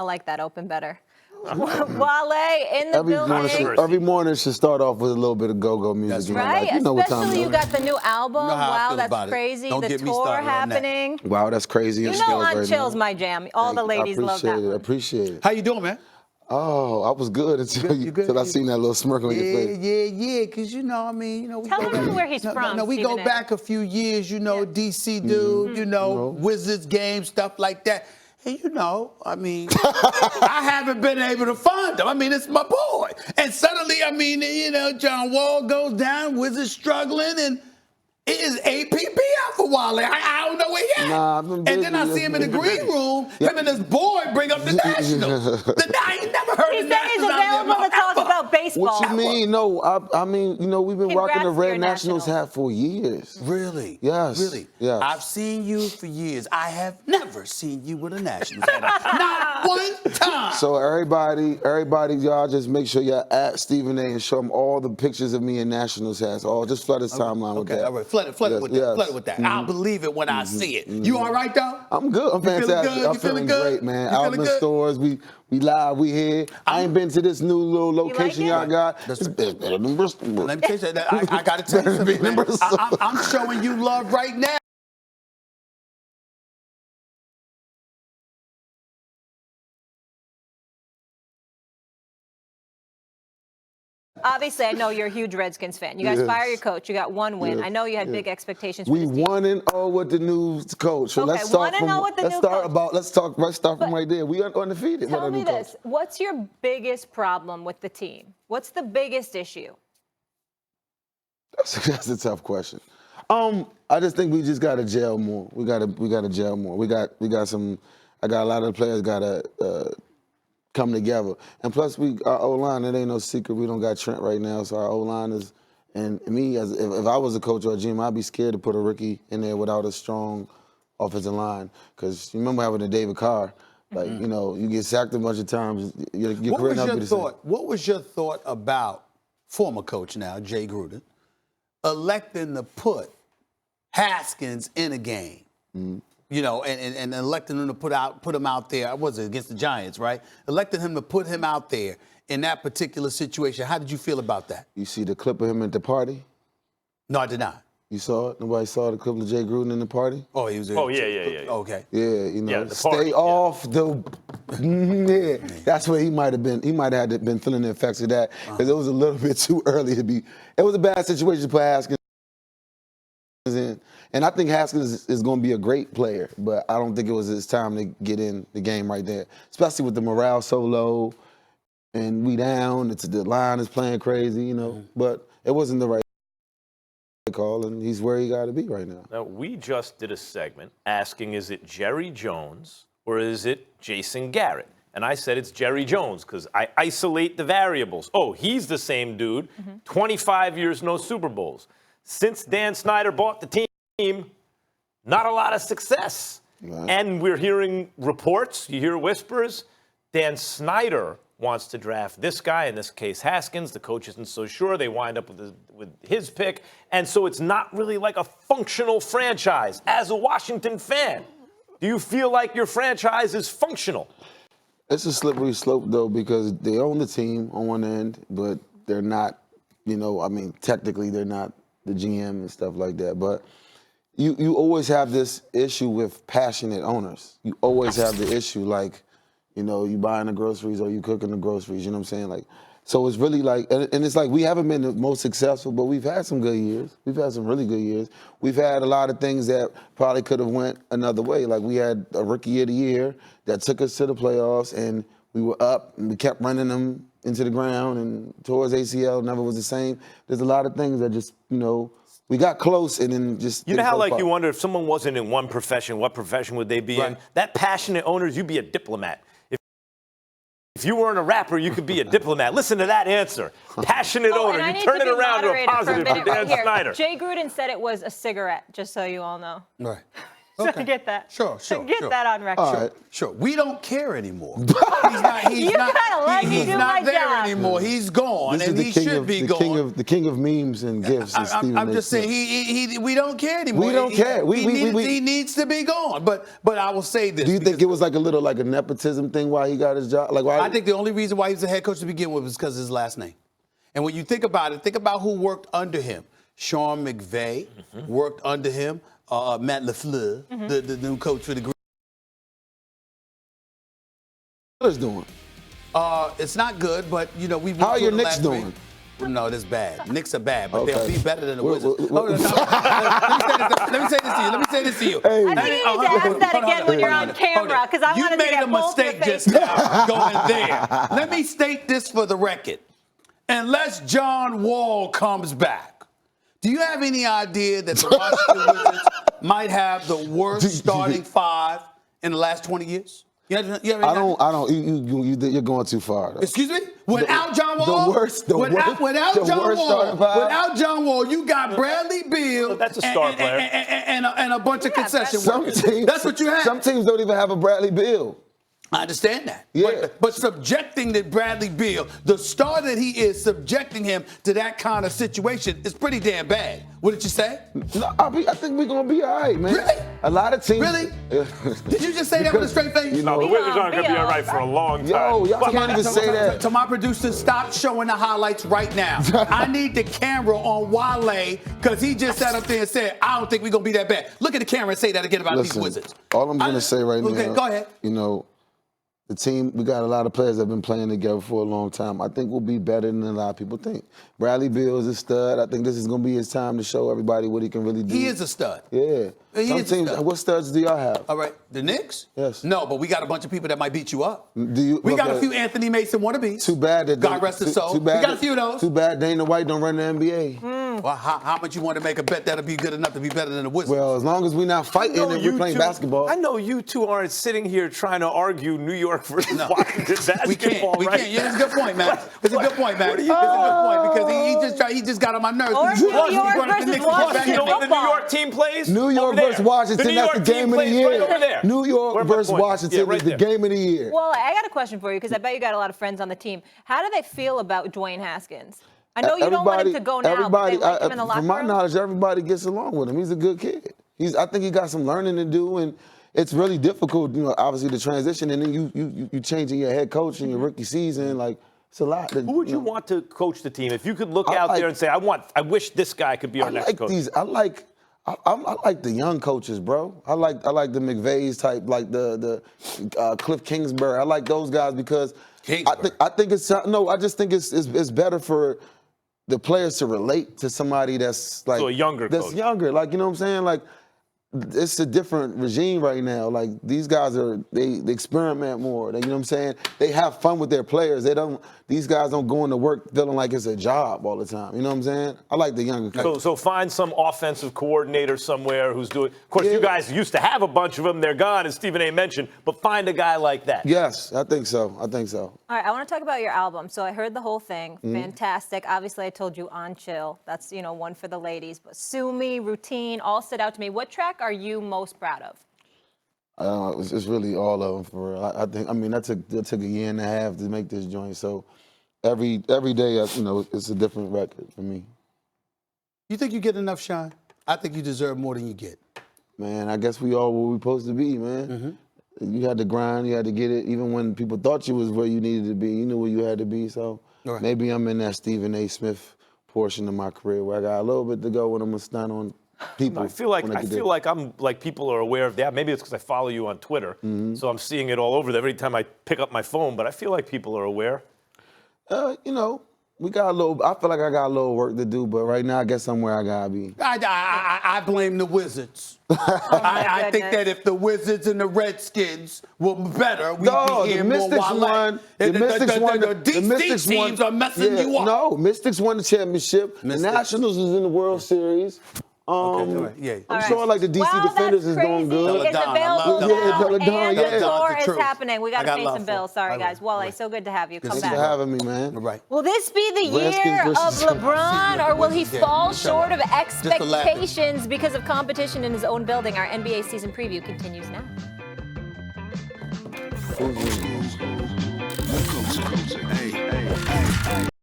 I like that open better. Wale in the building. Every morning should start off with a little bit of go-go music. Right, you know especially you got the new album. You know how I wow, feel that's about crazy. Don't The get me tour started on that. happening. Wow, that's crazy. You know On Chill's my jam. All the ladies love that one. I appreciate it. How you doing, man? Oh, I was good until I seen that little smirk on your face. Yeah, because, you know, I mean, you know, we Tell go back. him where he's from, No, we go Stephen A. back a few years, you know, DC dude, you know, Wizards game, stuff like that. And, you know, I mean, I haven't been able to find him. I mean, it's my boy. And suddenly, I mean, you know, John Wall goes down, Wizards struggling, and it is APP out for Wale. I don't know where he at. Nah, I've been busy. And then I see him in the green room. Him and his boy bring up the Nationals. I ain't never heard He of said he's Nationals out available there to talk ever. about baseball. What you mean? No, I mean, you know, we've been rocking the Congrats to your Red Nationals Nationals. hat for years. Really? Yes. Really? Yes. I've seen you for years. I have never seen you with a Nationals hat on. Not one time. So everybody, y'all just make sure y'all at Stephen A. and show him all the pictures of me in Nationals hats. Just flood his timeline with that. All right, flood it with that. Flood it with that. I'll believe it when I see it. You all right, though? I'm good. I'm fantastic. I'm feeling great, man. Out in the stores, we live, we here. I ain't been to this new little location y'all got. It's better than Bristol. Let me tell you that. I got to tell you something, man. I'm showing you love right now. Obviously, I know you're a huge Redskins fan. You guys fire your coach. You got one win. I know you had big expectations for We this team. 1-0 with the new coach. So Okay, let's start 1-0 with the new coach. Let's start from right there. We are undefeated with Tell our me new coach. this. What's your biggest problem with the team? What's the biggest issue? That's a tough question. I just think we just gotta gel more. We gotta gel more. We got some. I got a lot of the players gotta come together. And plus, our O-line, it ain't no secret. We don't got Trent right now, so our O-line is. And me, if I was a coach or a GM, I'd be scared to put a rookie in there without a strong offensive line. Because you remember having a David Carr. Like, you know, you get sacked a bunch of times. Your career not be the same. What was your thought about former coach now, Jay Gruden, electing to put Haskins in a game? You know, and electing him to put him out there. Was it against the Giants, right? Electing him to put him out there in that particular situation. How did you feel about that? You see the clip of him at the party? No, I did not. You saw it? Nobody saw the clip of Jay Gruden in the party? Oh, he was there. Oh, yeah. Okay. Yeah, you know, Yeah, the party, stay off the. Yeah, that's where he might have been. He might have been feeling the effects of that because it was a little bit too early to be. It was a bad situation to put Haskins in. And I think Haskins is going to be a great player, but I don't think it was his time to get in the game right there, especially with the morale so low and we down. The line is playing crazy, you know, but it wasn't the right call, and he's where he got to be right now. Now, we just did a segment asking, is it Jerry Jones or is it Jason Garrett? And I said it's Jerry Jones because I isolate the variables. Oh, he's the same dude, 25 years, no Super Bowls. Since Dan Snyder bought the team, not a lot of success. Right. And we're hearing reports, you hear whispers, Dan Snyder wants to draft this guy, in this case Haskins. The coach isn't so sure. They wind up with his pick. And so it's not really like a functional franchise. As a Washington fan, do you feel like your franchise is functional? It's a slippery slope, though, because they own the team on one end, but they're not, you know, I mean, technically they're not the GM and stuff like that. But you always have this issue with passionate owners. You always have the issue, like, you know, you buying the groceries or you cooking the groceries, you know what I'm saying? Like, so it's really like, and it's like we haven't been the most successful, but we've had some good years. We've had some really good years. We've had a lot of things that probably could have went another way. Like we had a rookie of the year that took us to the playoffs, and we were up, and we kept running them into the ground, and towards ACL never was the same. There's a lot of things that just, you know, we got close and then just. You know how, like, you wonder if someone wasn't in one profession, what profession would they be in? That passionate owners, you'd be a diplomat. If you weren't a rapper, you could be a diplomat. Listen to that answer. Passionate owner. You turn it around to a positive for Dan Snyder. Jay Gruden said it was a cigarette, just so you all know. Right. So Okay. get that. Sure. Get that on record. All right. Sure. We don't care anymore. He's not there job. anymore. He's gone, This and is he the king should of be the gone. king of memes and gifts. Is Stephen I'm A. just Smith. saying we don't care anymore. We don't care. He needs to be gone. But I will say this. Do you think it was like a nepotism thing why he got his job? Like why? I think the only reason why he was the head coach to begin with was because of his last name. And when you think about it, think about who worked under him. Sean McVay worked under him. Matt LaFleur, the new coach for the Green. What is doing? It's not good, but you know we. How are your Knicks doing? No, that's bad. Knicks are bad, but Okay. they'll be better than the Wizards. Well, Let me say this to you. Hey. I think you need to ask that again when you're on camera, because I wanted to get You made a both your mistake just faces. now going there. Let me state this for the record. Unless John Wall comes back, do you have any idea that the Washington Wizards might have the worst starting five in the last 20 years? You have any I idea? don't. You're going too far. Though. Excuse me? Without John Wall? Without John Wall, you got Bradley Beal. Well, that's a star player. And a bunch of concession Some workers. teams, That's what you have. Some teams don't even have a Bradley Beal. I understand that. Yeah. But subjecting that Bradley Beal, the star that he is, subjecting him to that kind of situation is pretty damn bad. What did you say? No, I think we're gonna be all right, man. Really? A lot of teams. Really? Did you just say that with a straight face? You know, The Wizards aren't going to be Beal. all right for a long time. Yo, y'all can't even say that. To my producers, stop showing the highlights right now. I need the camera on Wale because he just sat up there and said, I don't think we're going to be that bad. Look at the camera and say that again about these Listen, Wizards. all I'm gonna say right now. Okay, go ahead. You know, the team, we got a lot of players that have been playing together for a long time. I think we'll be better than a lot of people think. Bradley Beal is a stud. I think this is going to be his time to show everybody what he can really do. He is a stud. Yeah. He Some is a teams, stud. what studs do y'all have? All right, the Knicks? Yes. No, but we got a bunch of people that might beat you up. We We got a few Anthony Mason wannabes. Too bad that God rest his soul. We got a few of those. Too bad Dana White don't run the NBA. Well, how much you want to make a bet that'll be good enough to be better than the Wizards? Well, as long as we're not fighting and we're playing basketball. I know you two aren't sitting here trying to argue New York versus Washington basketball. We can't. Right? Yeah, it's a good point, man. It's a good point, man. It's a good point because he just got on my nerves. Or New York versus Washington You know where the New football. York team plays? New York Over there. versus Washington, The New that's York the team game of the plays year. Right over there. New York Where are my versus points? Washington Yeah, right is the there. game of the year. Well, I got a question for you because I bet you got a lot of friends on the team. How do they feel about Dwayne Haskins? I know you don't want him to go now, but they like him in the locker from my room. knowledge, everybody gets along with him. He's a good kid. I think he got some learning to do, and it's really difficult, you know, obviously the transition, and then you changing your head coach in your rookie season, like it's a lot. Who would you want to coach the team? If you could look out there and say, I wish this guy could be our next coach. I like the young coaches, bro. I like the McVays type, like the Cliff Kingsbury. I like those guys because I think it's I just think it's better for the players to relate to somebody that's like So a younger that's coach. younger. Like, you know what I'm saying? Like, it's a different regime right now. Like, these guys they experiment more. You know what I'm saying? They have fun with their players. These guys don't go into work feeling like it's a job all the time. You know what I'm saying? I like the younger coaches. So find some offensive coordinator somewhere who's doing. Of course, you guys used to have a bunch of them. They're gone, as Stephen A. mentioned. But find a guy like that. Yes, I think so. All right, I want to talk about your album. So I heard the whole thing. Fantastic. Obviously, I told you On Chill. That's, one for the ladies. But Sue Me, Routine, all stood out to me. What track are you most proud of? It's really all of them for real. That took a year and a half to make this joint. So every day, it's a different record for me. You think you get enough shine? I think you deserve more than you get. Man, I guess we all where we supposed to be, man. You had to grind, you had to get it. Even when people thought you was where you needed to be, you knew where you had to be. So maybe I'm in that Stephen A. Smith portion of my career where I got a little bit to go when I'm gonna stunt on people. I feel like I'm like people are aware of that. Maybe it's because I follow you on Twitter, so I'm seeing it all over there every time I pick up my phone. But I feel like people are aware. We got a little. I feel like I got a little work to do, but right now I guess I'm where I gotta be. I blame the Wizards. I think that if the Wizards and the Redskins were better, we'd be here more Wale. The DC teams are messing you up. No, Mystics won the championship. The Nationals was in the World Series. Okay, all right, yeah. I'm All sure right. like the DC Wow, Defenders that's is doing crazy. good. It's Donna, I available love Donna. now, Yeah, and Donna, the yeah. tour That's the is truth. happening. We got I to got pay love some for bills. it. Sorry, All guys. right, all Wale, right. so good to have you. Good Come to see Thanks back. for having me, man. All right. Will this be the Redskins year of versus- LeBron, or will he Yeah, fall good show. short of Just a laugh. expectations because of competition in his own building? Our NBA season preview continues now. Who's winning? Hey, hey, hey, hey.